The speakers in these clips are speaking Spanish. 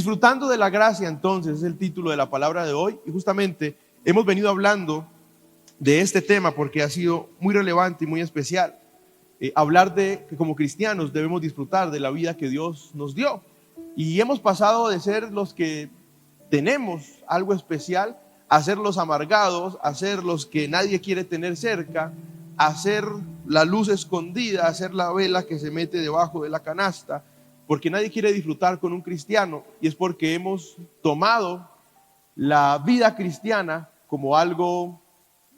Disfrutando de la gracia, entonces, es el título de la palabra de hoy. Y justamente hemos venido hablando de este tema porque ha sido muy relevante y muy especial. Hablar de que como cristianos debemos disfrutar de la vida que Dios nos dio. Y hemos pasado de ser los que tenemos algo especial a ser los amargados, a ser los que nadie quiere tener cerca, a ser la luz escondida, a ser la vela que se mete debajo de la canasta, porque nadie quiere disfrutar con un cristiano. Y es porque hemos tomado la vida cristiana como algo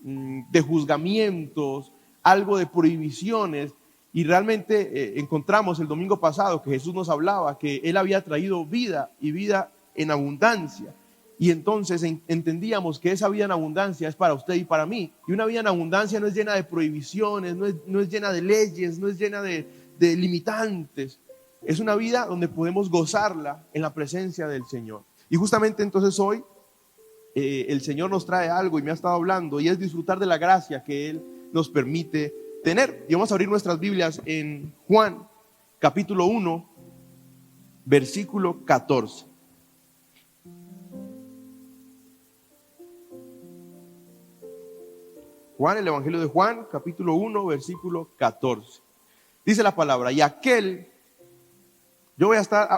de juzgamientos, algo de prohibiciones. Y realmente encontramos el domingo pasado que Jesús nos hablaba que Él había traído vida y vida en abundancia. Y entonces entendíamos que esa vida en abundancia es para usted y para mí. Y una vida en abundancia no es llena de prohibiciones, no es llena de leyes, no es llena de limitantes. Es una vida donde podemos gozarla en la presencia del Señor. Y justamente entonces hoy el Señor nos trae algo y me ha estado hablando, y es disfrutar de la gracia que Él nos permite tener. Y vamos a abrir nuestras Biblias en Juan capítulo 1 versículo 14. Juan, el Evangelio de Juan capítulo 1 versículo 14. Dice la palabra: y aquel,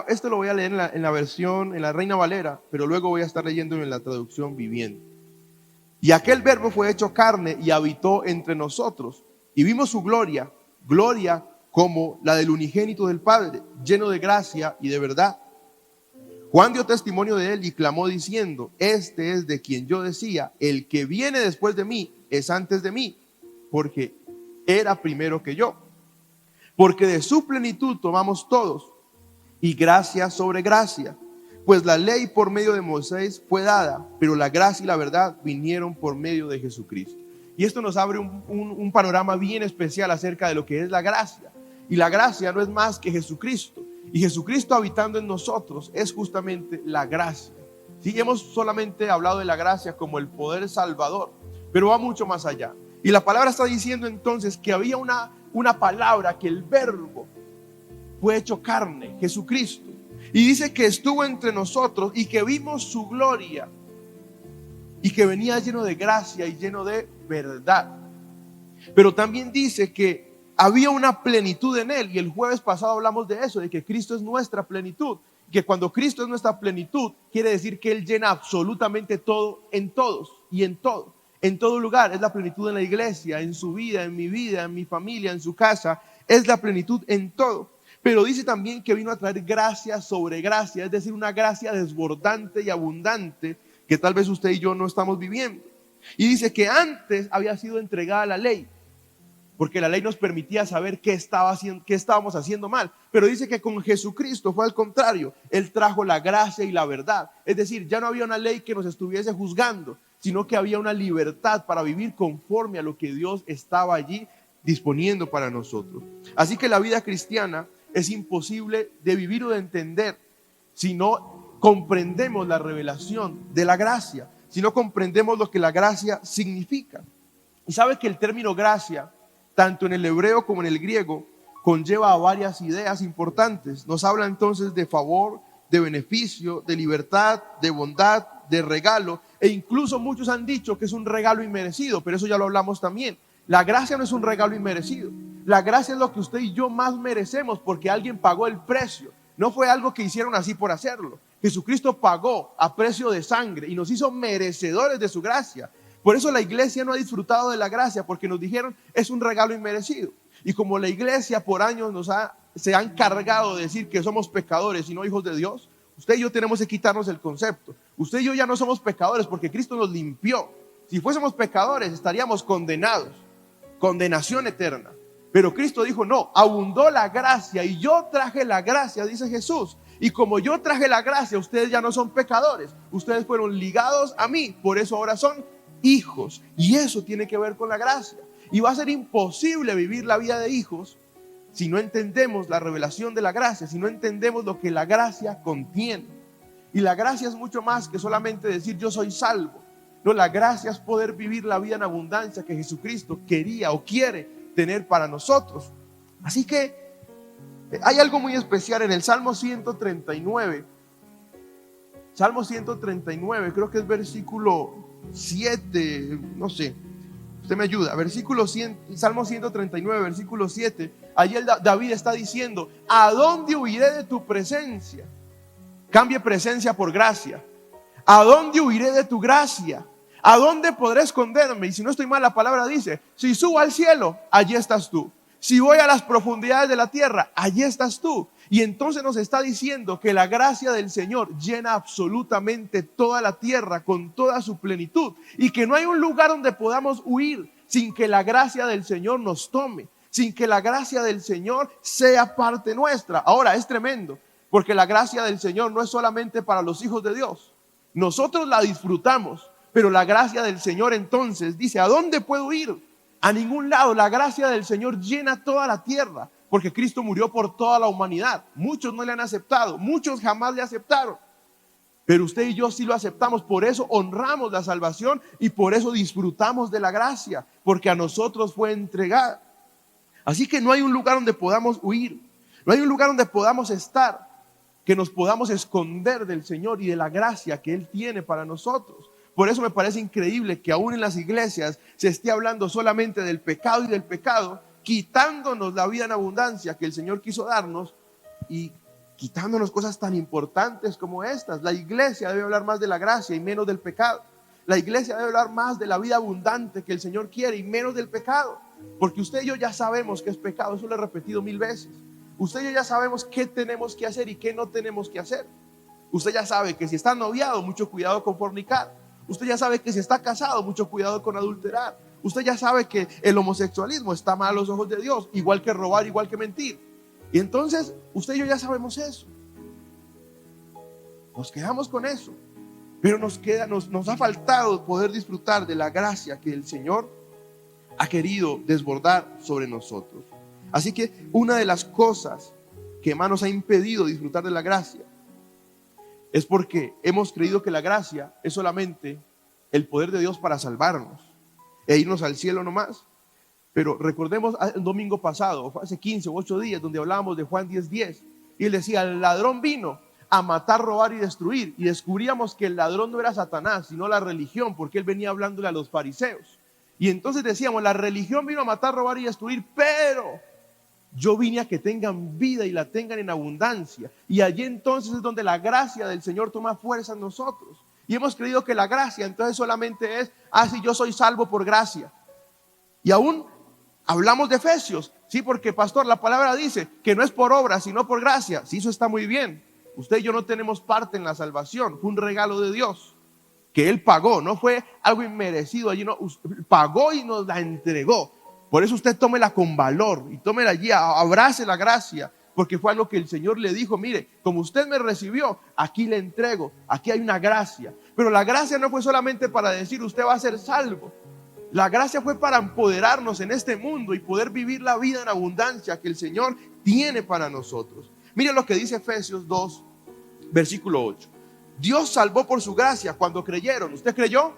esto lo voy a leer en la versión, en la Reina Valera, pero luego voy a estar leyendo en la traducción viviente. Y aquel verbo fue hecho carne y habitó entre nosotros, y vimos su gloria, gloria como la del unigénito del Padre, lleno de gracia y de verdad. Juan dio testimonio de él y clamó diciendo: este es de quien yo decía, el que viene después de mí es antes de mí, porque era primero que yo. Porque de su plenitud tomamos todos, y gracia sobre gracia. Pues la ley por medio de Moisés fue dada, pero la gracia y la verdad vinieron por medio de Jesucristo. Y esto nos abre un panorama bien especial acerca de lo que es la gracia. Y la gracia no es más que Jesucristo. Y Jesucristo habitando en nosotros es justamente la gracia. Sí, hemos solamente hablado de la gracia como el poder salvador, pero va mucho más allá. Y la palabra está diciendo entonces que había una palabra, que el verbo fue hecho carne, Jesucristo. Y dice que estuvo entre nosotros y que vimos su gloria y que venía lleno de gracia y lleno de verdad. Pero también dice que había una plenitud en él, y el jueves pasado hablamos de eso, de que Cristo es nuestra plenitud, que cuando Cristo es nuestra plenitud quiere decir que Él llena absolutamente todo en todos y en todo lugar. Es la plenitud en la iglesia, en su vida, en mi familia, en su casa. Es la plenitud en todo. Pero dice también que vino a traer gracia sobre gracia, es decir, una gracia desbordante y abundante que tal vez usted y yo no estamos viviendo. Y dice que antes había sido entregada la ley, porque la ley nos permitía saber qué estábamos haciendo mal. Pero dice que con Jesucristo fue al contrario. Él trajo la gracia y la verdad. Es decir, ya no había una ley que nos estuviese juzgando, sino que había una libertad para vivir conforme a lo que Dios estaba allí disponiendo para nosotros. Así que la vida cristiana es imposible de vivir o de entender si no comprendemos la revelación de la gracia, si no comprendemos lo que la gracia significa. Y sabe que el término gracia, tanto en el hebreo como en el griego, conlleva a varias ideas importantes. Nos habla entonces de favor, de beneficio, de libertad, de bondad, de regalo, e incluso muchos han dicho que es un regalo inmerecido, pero eso ya lo hablamos también. La gracia no es un regalo inmerecido. La gracia es lo que usted y yo más merecemos porque alguien pagó el precio. No fue algo que hicieron así por hacerlo. Jesucristo pagó a precio de sangre y nos hizo merecedores de su gracia. Por eso la iglesia no ha disfrutado de la gracia, porque nos dijeron es un regalo inmerecido. Y como la iglesia por años se ha encargado de decir que somos pecadores y no hijos de Dios, usted y yo tenemos que quitarnos el concepto. Usted y yo ya no somos pecadores porque Cristo nos limpió. Si fuésemos pecadores estaríamos condenados, condenación eterna. Pero Cristo dijo no, abundó la gracia y yo traje la gracia, dice Jesús. Y como yo traje la gracia, ustedes ya no son pecadores, ustedes fueron ligados a mí, por eso ahora son hijos. Y eso tiene que ver con la gracia. Y va a ser imposible vivir la vida de hijos si no entendemos la revelación de la gracia, si no entendemos lo que la gracia contiene. Y la gracia es mucho más que solamente decir yo soy salvo. No, la gracia es poder vivir la vida en abundancia que Jesucristo quería o quiere tener para nosotros. Así que hay algo muy especial en el Salmo 139. Salmo 139, creo que es versículo 7, no sé, usted me ayuda. Salmo 139, versículo 7. Allí David está diciendo: ¿a dónde huiré de tu presencia? Cambie presencia por gracia. ¿A dónde huiré de tu gracia? ¿A dónde podré esconderme? Y si no estoy mal, la palabra dice: si subo al cielo, allí estás tú. Si voy a las profundidades de la tierra, allí estás tú. Y entonces nos está diciendo que la gracia del Señor llena absolutamente toda la tierra con toda su plenitud, y que no hay un lugar donde podamos huir sin que la gracia del Señor nos tome, sin que la gracia del Señor sea parte nuestra. Ahora, es tremendo, porque la gracia del Señor no es solamente para los hijos de Dios. Nosotros la disfrutamos, pero la gracia del Señor entonces dice: ¿a dónde puedo ir? A ningún lado. La gracia del Señor llena toda la tierra, porque Cristo murió por toda la humanidad. Muchos no le han aceptado, muchos jamás le aceptaron, pero usted y yo sí lo aceptamos. Por eso honramos la salvación y por eso disfrutamos de la gracia, porque a nosotros fue entregada. Así que no hay un lugar donde podamos huir, no hay un lugar donde podamos estar, que nos podamos esconder del Señor y de la gracia que Él tiene para nosotros. Por eso me parece increíble que aún en las iglesias se esté hablando solamente del pecado y del pecado, quitándonos la vida en abundancia que el Señor quiso darnos y quitándonos cosas tan importantes como estas. La iglesia debe hablar más de la gracia y menos del pecado. La iglesia debe hablar más de la vida abundante que el Señor quiere y menos del pecado, porque usted y yo ya sabemos que es pecado. Eso lo he repetido 1000 veces. Usted y yo ya sabemos qué tenemos que hacer y qué no tenemos que hacer. Usted ya sabe que si está noviado, mucho cuidado con fornicar. Usted ya sabe que si está casado, mucho cuidado con adulterar. Usted ya sabe que el homosexualismo está mal a los ojos de Dios, igual que robar, igual que mentir. Y entonces usted y yo ya sabemos eso. Nos quedamos con eso, pero nos ha faltado poder disfrutar de la gracia que el Señor ha querido desbordar sobre nosotros. Así que una de las cosas que más nos ha impedido disfrutar de la gracia es porque hemos creído que la gracia es solamente el poder de Dios para salvarnos e irnos al cielo nomás. Pero recordemos el domingo pasado, hace 15 u 8 días, donde hablábamos de Juan 10:10, y él decía: el ladrón vino a matar, robar y destruir. Y descubríamos que el ladrón no era Satanás, sino la religión, porque él venía hablándole a los fariseos. Y entonces decíamos: la religión vino a matar, robar y destruir, pero yo vine a que tengan vida y la tengan en abundancia. Y allí entonces es donde la gracia del Señor toma fuerza en nosotros. Y hemos creído que la gracia entonces solamente es: sí, yo soy salvo por gracia. Y aún hablamos de Efesios, sí, porque pastor, la palabra dice que no es por obra, sino por gracia. Sí, eso está muy bien. Usted y yo no tenemos parte en la salvación, fue un regalo de Dios que Él pagó, no fue algo inmerecido. Allí no, pagó y nos la entregó. Por eso usted tómela con valor y tómela allí, abrace la gracia, porque fue algo que el Señor le dijo: mire, como usted me recibió, aquí le entrego, aquí hay una gracia. Pero la gracia no fue solamente para decir usted va a ser salvo. La gracia fue para empoderarnos en este mundo y poder vivir la vida en abundancia que el Señor tiene para nosotros. Mire lo que dice Efesios 2, versículo 8. Dios salvó por su gracia cuando creyeron. ¿Usted creyó?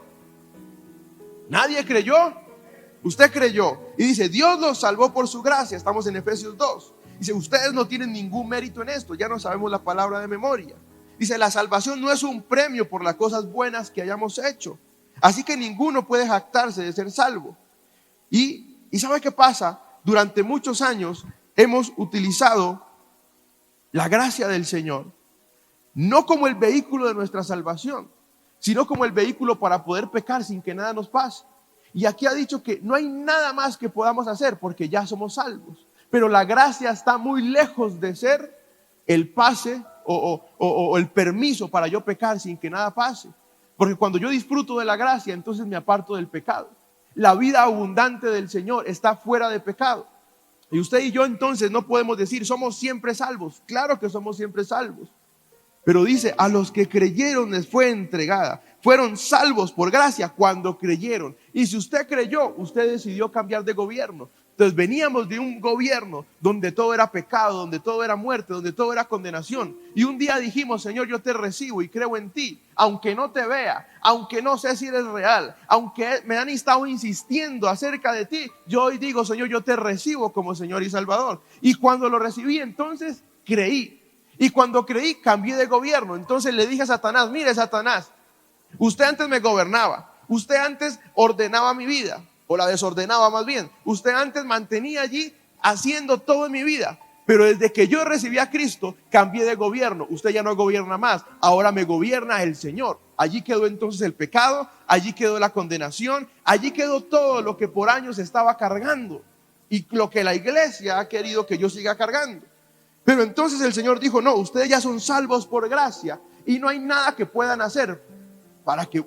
¿Nadie creyó? Usted creyó. Y dice: Dios los salvó por su gracia. Estamos en Efesios 2. Dice: ustedes no tienen ningún mérito en esto. Ya no sabemos la palabra de memoria. Dice: la salvación no es un premio por las cosas buenas que hayamos hecho. Así que ninguno puede jactarse de ser salvo. Y ¿sabe qué pasa? Durante muchos años hemos utilizado la gracia del Señor no como el vehículo de nuestra salvación, sino como el vehículo para poder pecar sin que nada nos pase. Y aquí ha dicho que no hay nada más que podamos hacer porque ya somos salvos. Pero la gracia está muy lejos de ser el pase o el permiso para yo pecar sin que nada pase. Porque cuando yo disfruto de la gracia, entonces me aparto del pecado. La vida abundante del Señor está fuera de pecado. Y usted y yo entonces no podemos decir somos siempre salvos. Claro que somos siempre salvos. Pero dice: a los que creyeron les fue entregada. Fueron salvos por gracia cuando creyeron. Y si usted creyó, usted decidió cambiar de gobierno. Entonces veníamos de un gobierno donde todo era pecado, donde todo era muerte, donde todo era condenación. Y un día dijimos: Señor, yo te recibo y creo en ti. Aunque no te vea, aunque no sé si eres real, aunque me han estado insistiendo acerca de ti, yo hoy digo: Señor, yo te recibo como Señor y Salvador. Y cuando lo recibí, entonces creí. Y cuando creí, cambié de gobierno. Entonces le dije a Satanás, mire Satanás, usted antes me gobernaba, usted antes ordenaba mi vida, o la desordenaba más bien. Usted antes mantenía allí haciendo todo en mi vida. Pero desde que yo recibí a Cristo, cambié de gobierno. Usted ya no gobierna más, ahora me gobierna el Señor. Allí quedó entonces el pecado, allí quedó la condenación, allí quedó todo lo que por años estaba cargando y lo que la iglesia ha querido que yo siga cargando. Pero entonces el Señor dijo, no, ustedes ya son salvos por gracia y no hay nada que puedan hacer para que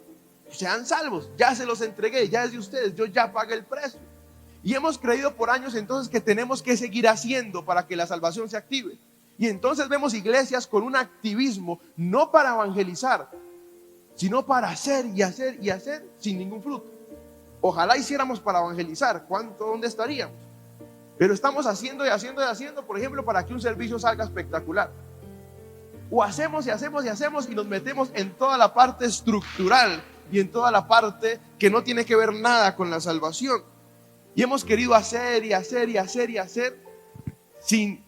sean salvos. Ya se los entregué, ya es de ustedes, yo ya pagué el precio. Y hemos creído por años entonces que tenemos que seguir haciendo para que la salvación se active. Y entonces vemos iglesias con un activismo, no para evangelizar, sino para hacer y hacer y hacer sin ningún fruto. Ojalá hiciéramos para evangelizar, ¿dónde estaríamos? Pero estamos haciendo y haciendo y haciendo, por ejemplo, para que un servicio salga espectacular. O hacemos y hacemos y hacemos y nos metemos en toda la parte estructural y en toda la parte que no tiene que ver nada con la salvación. Y hemos querido hacer y hacer y hacer y hacer sin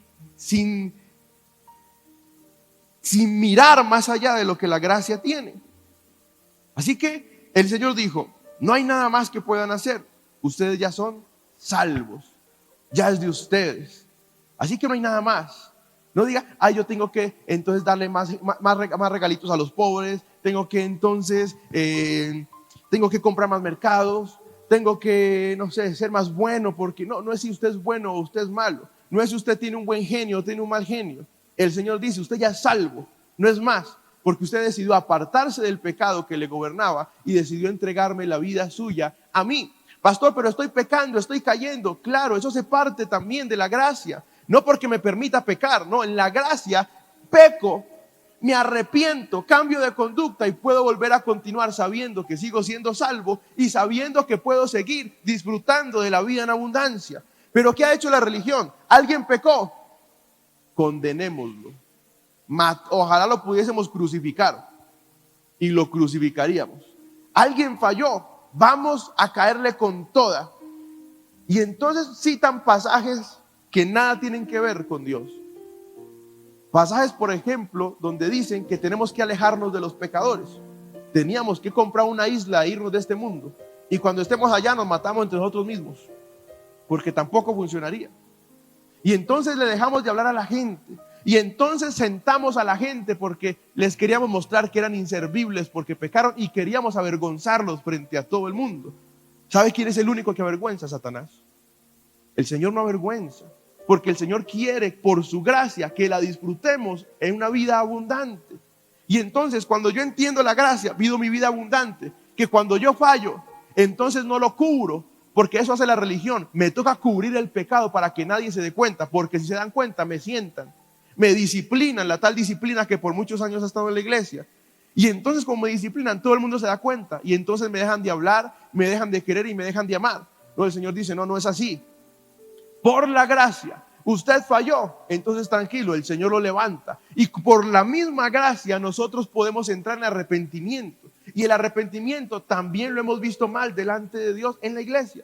mirar más allá de lo que la gracia tiene. Así que el Señor dijo, no hay nada más que puedan hacer. Ustedes ya son salvos. Ya es de ustedes. Así que no hay nada más. No diga, yo tengo que entonces darle más regalitos a los pobres. Tengo que entonces, tengo que comprar más mercados. Tengo que, no sé, ser más bueno. Porque no es si usted es bueno o usted es malo. No es si usted tiene un buen genio o tiene un mal genio. El Señor dice, usted ya es salvo. No es más. Porque usted decidió apartarse del pecado que le gobernaba y decidió entregarme la vida suya a mí. Pastor, pero estoy pecando, estoy cayendo. Claro, eso hace parte también de la gracia. No porque me permita pecar, no, en la gracia peco, me arrepiento, cambio de conducta y puedo volver a continuar sabiendo que sigo siendo salvo y sabiendo que puedo seguir disfrutando de la vida en abundancia. Pero ¿qué ha hecho la religión? ¿Alguien pecó? Condenémoslo. Ojalá lo pudiésemos crucificar y lo crucificaríamos. Alguien falló, vamos a caerle con toda. Y entonces citan pasajes que nada tienen que ver con Dios. Pasajes, por ejemplo, donde dicen que tenemos que alejarnos de los pecadores. Teníamos que comprar una isla e irnos de este mundo. Y cuando estemos allá nos matamos entre nosotros mismos, porque tampoco funcionaría. Y entonces le dejamos de hablar a la gente. Y entonces sentamos a la gente porque les queríamos mostrar que eran inservibles porque pecaron y queríamos avergonzarlos frente a todo el mundo. ¿Sabe quién es el único que avergüenza? Satanás. El Señor no avergüenza, porque el Señor quiere por su gracia que la disfrutemos en una vida abundante. Y entonces cuando yo entiendo la gracia, vivo mi vida abundante, que cuando yo fallo, entonces no lo cubro, porque eso hace la religión. Me toca cubrir el pecado para que nadie se dé cuenta, porque si se dan cuenta me sientan, me disciplinan, la tal disciplina que por muchos años ha estado en la iglesia. Y entonces como me disciplinan, todo el mundo se da cuenta y entonces me dejan de hablar, me dejan de querer y me dejan de amar. No, el Señor dice, no es así. Por la gracia, usted falló, entonces tranquilo, el Señor lo levanta. Y por la misma gracia nosotros podemos entrar en arrepentimiento. Y el arrepentimiento también lo hemos visto mal delante de Dios en la iglesia.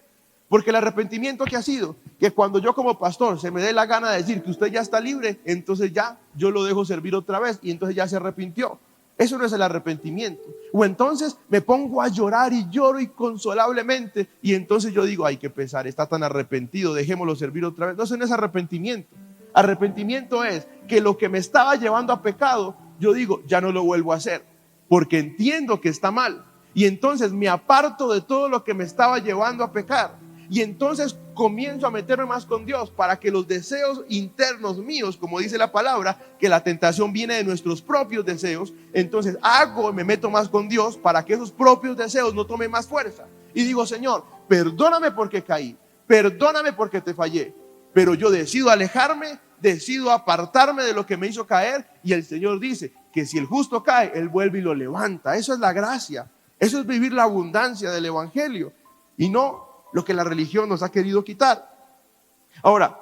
Porque el arrepentimiento que ha sido, que cuando yo como pastor se me dé la gana de decir que usted ya está libre, entonces ya yo lo dejo servir otra vez y entonces ya se arrepintió. Eso no es el arrepentimiento. O entonces me pongo a llorar y lloro inconsolablemente y entonces yo digo, ay, qué pesar, está tan arrepentido, dejémoslo servir otra vez. No, eso no es arrepentimiento. Arrepentimiento es que lo que me estaba llevando a pecado, yo digo, ya no lo vuelvo a hacer, porque entiendo que está mal. Y entonces me aparto de todo lo que me estaba llevando a pecar. Y entonces comienzo a meterme más con Dios para que los deseos internos míos, como dice la palabra, que la tentación viene de nuestros propios deseos. Entonces me meto más con Dios para que esos propios deseos no tomen más fuerza. Y digo, Señor, perdóname porque caí, perdóname porque te fallé. Pero yo decido alejarme, decido apartarme de lo que me hizo caer. Y el Señor dice que si el justo cae, Él vuelve y lo levanta. Eso es la gracia. Eso es vivir la abundancia del evangelio. Y no lo que la religión nos ha querido quitar. Ahora,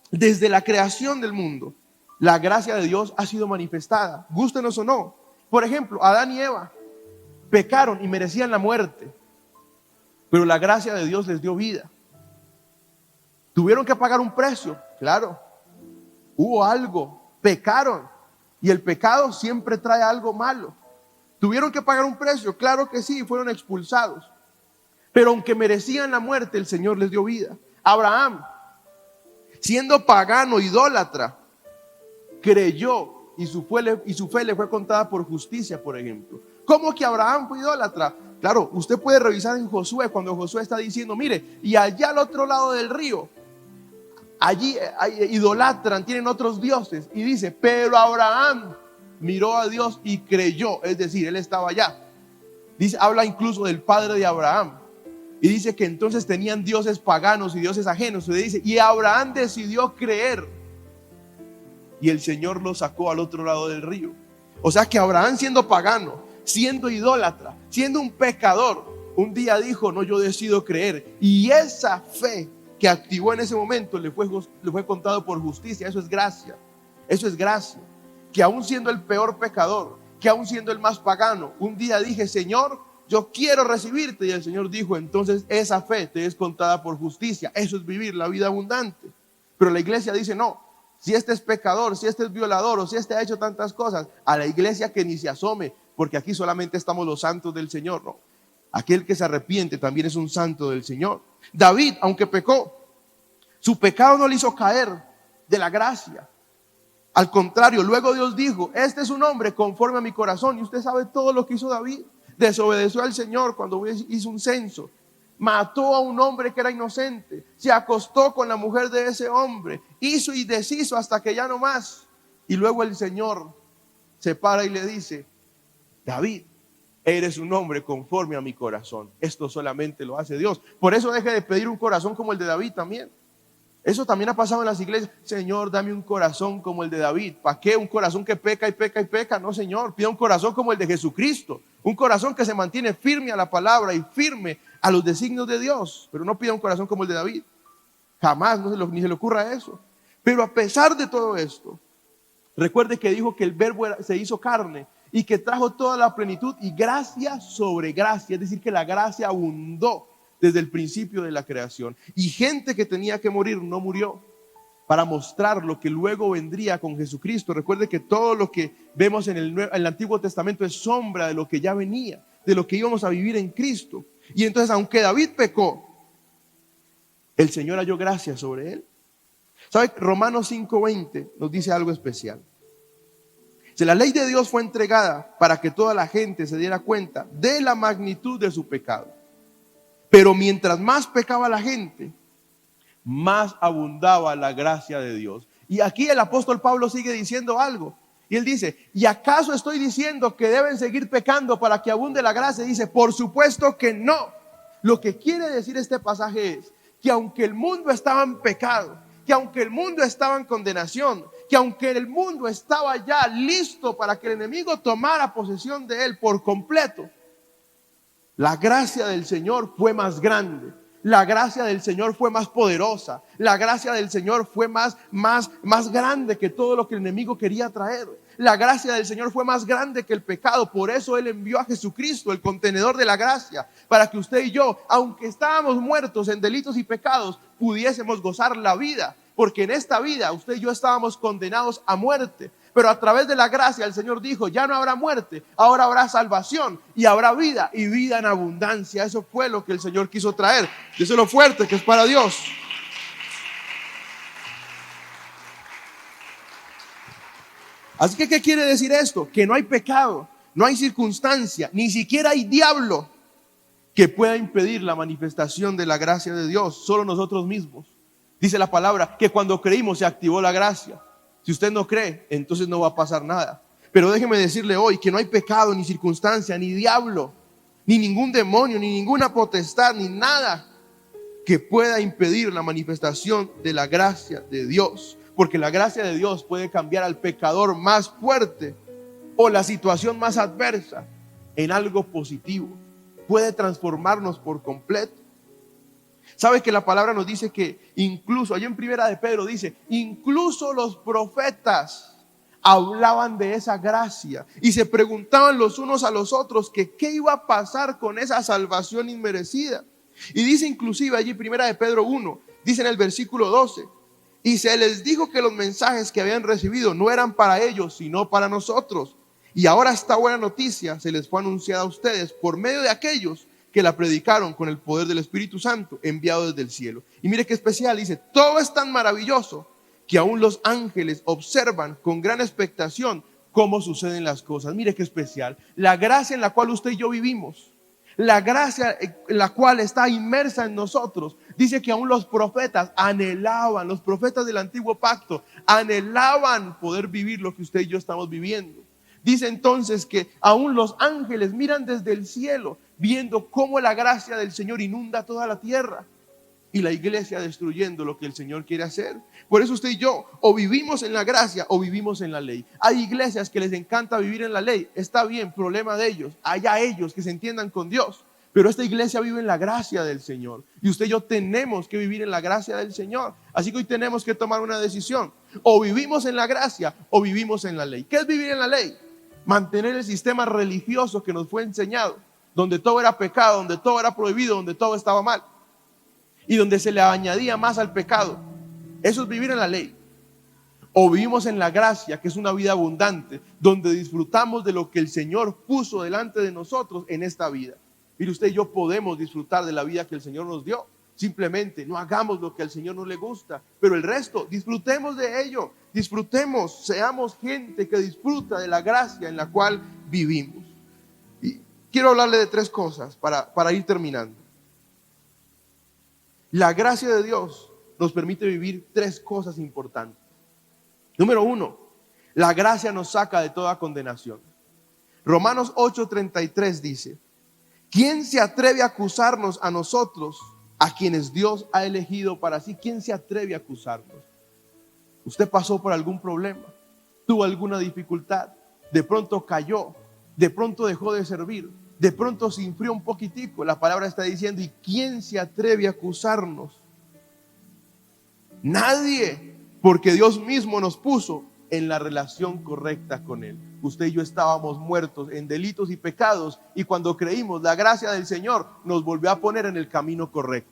desde la creación del mundo, la gracia de Dios ha sido manifestada, gústenos o no. Por ejemplo, Adán y Eva pecaron y merecían la muerte, pero la gracia de Dios les dio vida. Tuvieron que pagar un precio, claro. Hubo algo, pecaron, Y el pecado siempre trae algo malo. ¿Tuvieron que pagar un precio? Claro que sí, fueron expulsados. Pero aunque merecían la muerte, el Señor les dio vida. Abraham, siendo pagano, idólatra, creyó y su fe le fue contada por justicia, por ejemplo. ¿Cómo que Abraham fue idólatra? Claro, usted puede revisar en Josué, cuando Josué está diciendo, mire, y allá al otro lado del río, allí idolatran, tienen otros dioses. Y dice, pero Abraham miró a Dios y creyó, es decir, él estaba allá. Dice, habla incluso del padre de Abraham. Y dice que entonces tenían dioses paganos y dioses ajenos. Y dice, y Abraham decidió creer. Y el Señor lo sacó al otro lado del río. O sea que Abraham, siendo pagano, siendo idólatra, siendo un pecador, un día dijo, no, yo decido creer. Y esa fe que activó en ese momento le fue contado por justicia. Eso es gracia. Eso es gracia. Que aún siendo el peor pecador, que aún siendo el más pagano, un día dije, Señor, yo quiero recibirte. Y el Señor dijo, entonces esa fe te es contada por justicia. Eso es vivir la vida abundante. Pero la iglesia dice, no, si este es pecador, si este es violador o si este ha hecho tantas cosas, a la iglesia que ni se asome, porque aquí solamente estamos los santos del Señor. No, aquel que se arrepiente también es un santo del Señor. David, aunque pecó, su pecado no le hizo caer de la gracia. Al contrario, luego Dios dijo, este es un hombre conforme a mi corazón. Y usted sabe todo lo que hizo David. Desobedeció al Señor cuando hizo un censo. Mató a un hombre que era inocente. Se acostó con la mujer de ese hombre. Hizo y deshizo hasta que ya no más. Y luego el Señor se para y le dice, David, eres un hombre conforme a mi corazón. Esto solamente lo hace Dios. Por eso deje de pedir un corazón como el de David también. Eso también ha pasado en las iglesias. Señor, dame un corazón como el de David. ¿Para qué? Un corazón que peca y peca y peca. No, Señor, pida un corazón como el de Jesucristo. Un corazón que se mantiene firme a la palabra y firme a los designios de Dios. Pero no pida un corazón como el de David. Jamás, ni se le ocurra eso. Pero a pesar de todo esto, recuerde que dijo que el verbo se hizo carne y que trajo toda la plenitud y gracia sobre gracia. Es decir, que la gracia abundó desde el principio de la creación. Y gente que tenía que morir no murió para mostrar lo que luego vendría con Jesucristo. Recuerde que todo lo que vemos en el Antiguo Testamento es sombra de lo que ya venía, de lo que íbamos a vivir en Cristo. Y entonces, aunque David pecó, el Señor halló gracia sobre él. ¿Sabe? Romanos 5:20 nos dice algo especial. Si la ley de Dios fue entregada para que toda la gente se diera cuenta de la magnitud de su pecado. Pero mientras más pecaba la gente, más abundaba la gracia de Dios. Y aquí el apóstol Pablo sigue diciendo algo. Y él dice, ¿y acaso estoy diciendo que deben seguir pecando para que abunde la gracia? Y dice, por supuesto que no. Lo que quiere decir este pasaje es que aunque el mundo estaba en pecado, que aunque el mundo estaba en condenación, que aunque el mundo estaba ya listo para que el enemigo tomara posesión de él por completo, la gracia del Señor fue más grande. La gracia del Señor fue más poderosa. La gracia del Señor fue más grande que todo lo que el enemigo quería traer. La gracia del Señor fue más grande que el pecado. Por eso Él envió a Jesucristo, el contenedor de la gracia, para que usted y yo, aunque estábamos muertos en delitos y pecados, pudiésemos gozar la vida. Porque en esta vida usted y yo estábamos condenados a muerte. Pero a través de la gracia el Señor dijo, ya no habrá muerte, ahora habrá salvación y habrá vida y vida en abundancia. Eso fue lo que el Señor quiso traer. Y eso es lo fuerte que es para Dios. Así que, ¿qué quiere decir esto? Que no hay pecado, no hay circunstancia, ni siquiera hay diablo que pueda impedir la manifestación de la gracia de Dios. Solo nosotros mismos. Dice la palabra que cuando creímos se activó la gracia. Si usted no cree, entonces no va a pasar nada. Pero déjeme decirle hoy que no hay pecado, ni circunstancia, ni diablo, ni ningún demonio, ni ninguna potestad, ni nada que pueda impedir la manifestación de la gracia de Dios. Porque la gracia de Dios puede cambiar al pecador más fuerte o la situación más adversa en algo positivo. Puede transformarnos por completo. ¿Sabe que la palabra nos dice que incluso, allá en Primera de Pedro dice, incluso los profetas hablaban de esa gracia y se preguntaban los unos a los otros que qué iba a pasar con esa salvación inmerecida? Y dice inclusive allí Primera de Pedro 1, dice en el versículo 12, Y se les dijo que los mensajes que habían recibido no eran para ellos, sino para nosotros. Y ahora esta buena noticia se les fue anunciada a ustedes por medio de aquellos que la predicaron con el poder del Espíritu Santo enviado desde el cielo. Y mire qué especial, dice, todo es tan maravilloso que aún los ángeles observan con gran expectación cómo suceden las cosas. Mire qué especial, la gracia en la cual usted y yo vivimos, la gracia en la cual está inmersa en nosotros. Dice que aún los profetas anhelaban, los profetas del antiguo pacto anhelaban poder vivir lo que usted y yo estamos viviendo. Dice entonces que aún los ángeles miran desde el cielo, viendo cómo la gracia del Señor inunda toda la tierra, y la iglesia destruyendo lo que el Señor quiere hacer. Por eso usted y yo o vivimos en la gracia o vivimos en la ley. Hay iglesias que les encanta vivir en la ley, está bien, problema de ellos, allá ellos que se entiendan con Dios. Pero esta iglesia vive en la gracia del Señor, y usted y yo tenemos que vivir en la gracia del Señor. Así que hoy tenemos que tomar una decisión: o vivimos en la gracia o vivimos en la ley. ¿Qué es vivir en la ley? Mantener el sistema religioso que nos fue enseñado, donde todo era pecado, donde todo era prohibido, donde todo estaba mal y donde se le añadía más al pecado. Eso es vivir en la ley. O vivimos en la gracia, que es una vida abundante, donde disfrutamos de lo que el Señor puso delante de nosotros en esta vida. Mire, usted y yo podemos disfrutar de la vida que el Señor nos dio. Simplemente no hagamos lo que al Señor no le gusta, pero el resto disfrutemos de ello. Disfrutemos, seamos gente que disfruta de la gracia en la cual vivimos. Y quiero hablarle de tres cosas para ir terminando. La gracia de Dios nos permite vivir tres cosas importantes. Número uno, la gracia nos saca de toda condenación. Romanos 8:33 dice: ¿quién se atreve a acusarnos a nosotros, a quienes Dios ha elegido para sí? ¿Quién se atreve a acusarnos? Usted pasó por algún problema, tuvo alguna dificultad, de pronto cayó, de pronto dejó de servir, de pronto se enfrió un poquitico. La palabra está diciendo: ¿y quién se atreve a acusarnos? Nadie, porque Dios mismo nos puso en la relación correcta con Él. Usted y yo estábamos muertos en delitos y pecados, y cuando creímos, la gracia del Señor nos volvió a poner en el camino correcto.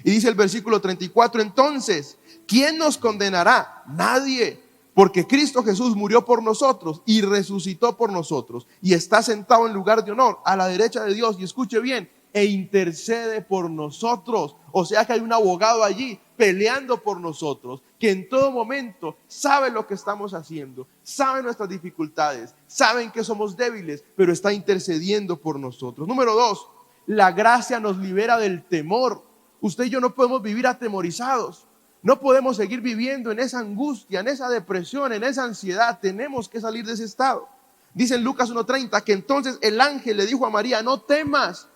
Y dice el versículo 34, entonces, ¿quién nos condenará? Nadie, porque Cristo Jesús murió por nosotros y resucitó por nosotros, y está sentado en lugar de honor a la derecha de Dios, y escuche bien, e intercede por nosotros. O sea que hay un abogado allí peleando por nosotros, que en todo momento sabe lo que estamos haciendo, sabe nuestras dificultades, saben que somos débiles, pero está intercediendo por nosotros. Número dos, la gracia nos libera del temor. Usted y yo no podemos vivir atemorizados, no podemos seguir viviendo en esa angustia, en esa depresión, en esa ansiedad. Tenemos que salir de ese estado. Dice en Lucas 1:30 que entonces el ángel le dijo a María: no temas,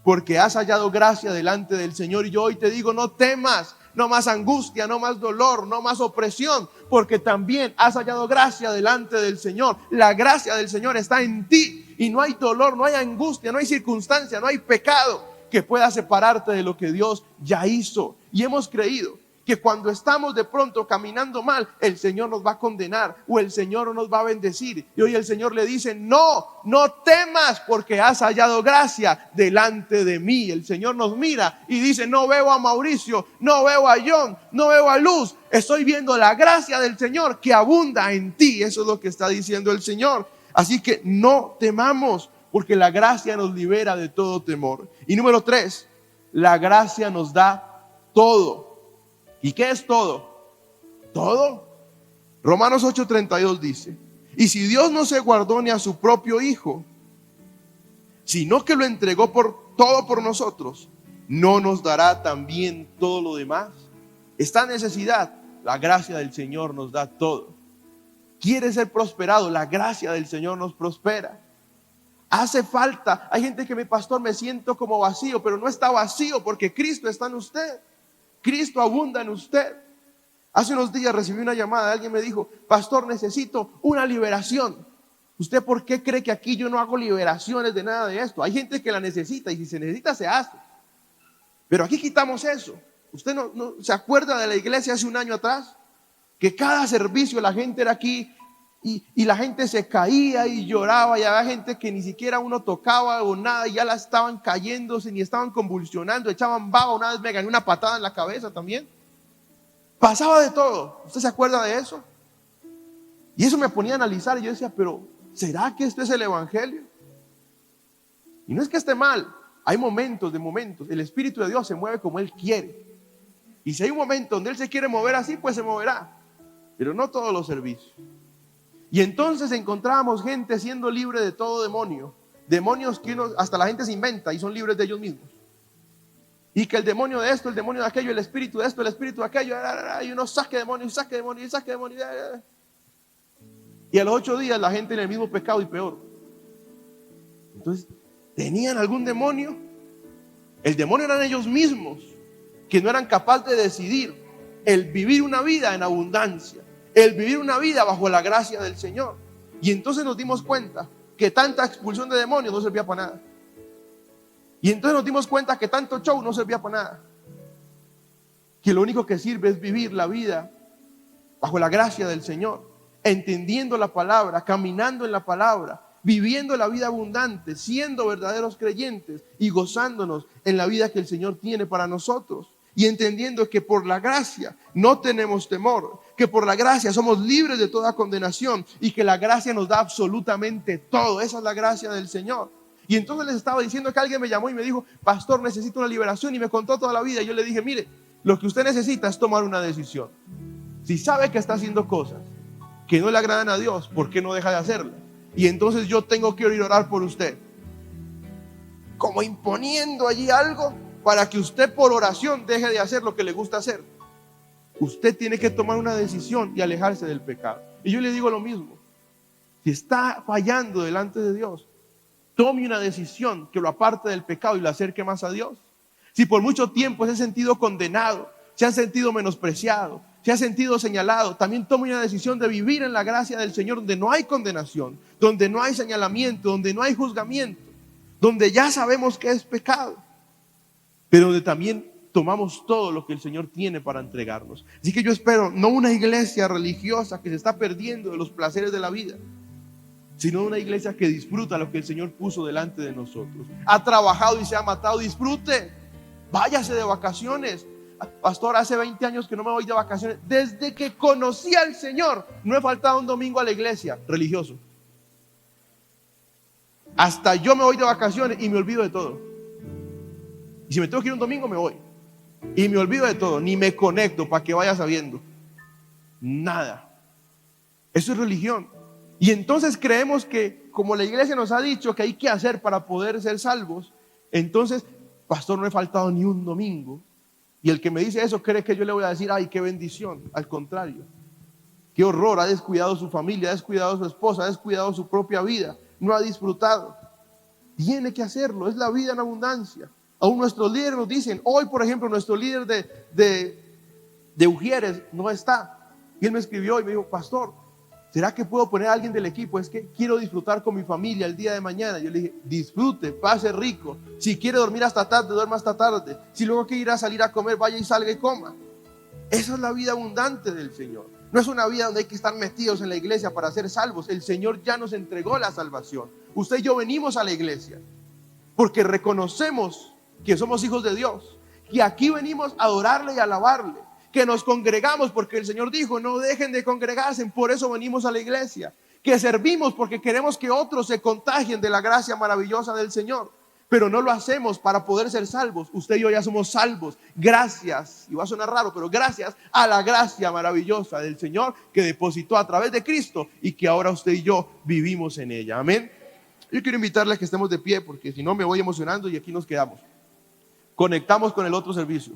porque has hallado gracia delante del Señor. Y yo hoy te digo: no temas, no más angustia, no más dolor, no más opresión, porque también has hallado gracia delante del Señor. La gracia del Señor está en ti, y no hay dolor, no hay angustia, no hay circunstancia, no hay pecado que pueda separarte de lo que Dios ya hizo. Y hemos creído que cuando estamos de pronto caminando mal, el Señor nos va a condenar o el Señor no nos va a bendecir. Y hoy el Señor le dice: no temas, porque has hallado gracia delante de mí. El Señor nos mira y dice: no veo a Mauricio, no veo a John, no veo a Luz, estoy viendo la gracia del Señor que abunda en ti. Eso es lo que está diciendo el Señor. Así que no temamos, porque la gracia nos libera de todo temor. Y número tres, la gracia nos da todo. ¿Y qué es todo? Todo. Romanos 8:32 dice: y si Dios no se guardó ni a su propio Hijo, sino que lo entregó todo por nosotros, ¿no nos dará también todo lo demás? Esta necesidad, la gracia del Señor nos da todo. ¿Quiere ser prosperado? La gracia del Señor nos prospera. Hace falta, hay gente que me: pastor, me siento como vacío. Pero no está vacío, porque Cristo está en usted. Cristo abunda en usted. Hace unos días recibí una llamada, alguien me dijo: pastor, necesito una liberación. ¿Usted por qué cree que aquí yo no hago liberaciones de nada de esto? Hay gente que la necesita, y si se necesita se hace. Pero aquí quitamos eso. ¿Usted no se acuerda de la iglesia hace un año atrás? Que cada servicio la gente era aquí y la gente se caía y lloraba, y había gente que ni siquiera uno tocaba o nada, y ya la estaban cayéndose, ni estaban convulsionando, echaban baba. Una vez me gané una patada en la cabeza también. Pasaba de todo. ¿Usted se acuerda de eso? Y eso me ponía a analizar y yo decía, pero ¿será que esto es el evangelio? Y no es que esté mal, hay momentos de momentos. El Espíritu de Dios se mueve como Él quiere. Y si hay un momento donde Él se quiere mover así, pues se moverá. Pero no todos los servicios. Y entonces encontrábamos gente siendo libre de todo demonio. Demonios que hasta la gente se inventa y son libres de ellos mismos. Y que el demonio de esto, el demonio de aquello, el espíritu de esto, el espíritu de aquello, y uno saque demonios, saque demonios, saque demonios. Y a los 8 días la gente en el mismo pecado y peor. Entonces, ¿tenían algún demonio? El demonio eran ellos mismos, que no eran capaces de decidir el vivir una vida en abundancia, el vivir una vida bajo la gracia del Señor. Y entonces nos dimos cuenta que tanta expulsión de demonios no servía para nada. Y entonces nos dimos cuenta que tanto show no servía para nada. Que lo único que sirve es vivir la vida bajo la gracia del Señor, entendiendo la palabra, caminando en la palabra, viviendo la vida abundante, siendo verdaderos creyentes y gozándonos en la vida que el Señor tiene para nosotros. Y entendiendo que por la gracia no tenemos temor, que por la gracia somos libres de toda condenación y que la gracia nos da absolutamente todo. Esa es la gracia del Señor. Y entonces les estaba diciendo que alguien me llamó y me dijo, pastor, necesito una liberación, y me contó toda la vida. Y yo le dije, mire, lo que usted necesita es tomar una decisión. Si sabe que está haciendo cosas que no le agradan a Dios, ¿por qué no deja de hacerlas? Y entonces yo tengo que ir a orar por usted, como imponiendo allí algo para que usted por oración deje de hacer lo que le gusta hacer. Usted tiene que tomar una decisión y alejarse del pecado. Y yo le digo lo mismo, si está fallando delante de Dios, tome una decisión que lo aparte del pecado y lo acerque más a Dios. Si por mucho tiempo se ha sentido condenado, se ha sentido menospreciado, se ha sentido señalado, también tome una decisión de vivir en la gracia del Señor, donde no hay condenación, donde no hay señalamiento, donde no hay juzgamiento, donde ya sabemos que es pecado, pero donde también tomamos todo lo que el Señor tiene para entregarnos. Así que yo espero no una iglesia religiosa que se está perdiendo de los placeres de la vida, sino una iglesia que disfruta lo que el Señor puso delante de nosotros. Ha trabajado y se ha matado, disfrute, váyase de vacaciones. Pastor, hace 20 años que no me voy de vacaciones. Desde que conocí al Señor no he faltado un domingo a la iglesia, religioso. Hasta yo me voy de vacaciones y me olvido de todo. Y si me tengo que ir un domingo, me voy. Y me olvido de todo, ni me conecto, para que vaya sabiendo. Nada. Eso es religión. Y entonces creemos que, como la iglesia nos ha dicho que hay que hacer para poder ser salvos, entonces, pastor, no he faltado ni un domingo. Y el que me dice eso cree que yo le voy a decir, ay, qué bendición. Al contrario, qué horror, ha descuidado su familia, ha descuidado su esposa, ha descuidado su propia vida, no ha disfrutado. Tiene que hacerlo, es la vida en abundancia. Aún nuestros líderes nos dicen, hoy por ejemplo nuestro líder de Ujieres no está. Y él me escribió y me dijo, pastor, ¿será que puedo poner a alguien del equipo? Es que quiero disfrutar con mi familia el día de mañana. Yo le dije, disfrute, pase rico. Si quiere dormir hasta tarde, duerma hasta tarde. Si luego quiere ir a salir a comer, vaya y salga y coma. Esa es la vida abundante del Señor. No es una vida donde hay que estar metidos en la iglesia para ser salvos. El Señor ya nos entregó la salvación. Usted y yo venimos a la iglesia porque reconocemos que somos hijos de Dios, que aquí venimos a adorarle y a alabarle, que nos congregamos porque el Señor dijo, no dejen de congregarse, por eso venimos a la iglesia, que servimos porque queremos que otros se contagien de la gracia maravillosa del Señor, pero no lo hacemos para poder ser salvos. Usted y yo ya somos salvos, gracias, y va a sonar raro, pero gracias a la gracia maravillosa del Señor que depositó a través de Cristo y que ahora usted y yo vivimos en ella. Amén. Yo quiero invitarle a que estemos de pie porque si no me voy emocionando y aquí nos quedamos. Conectamos con el otro servicio.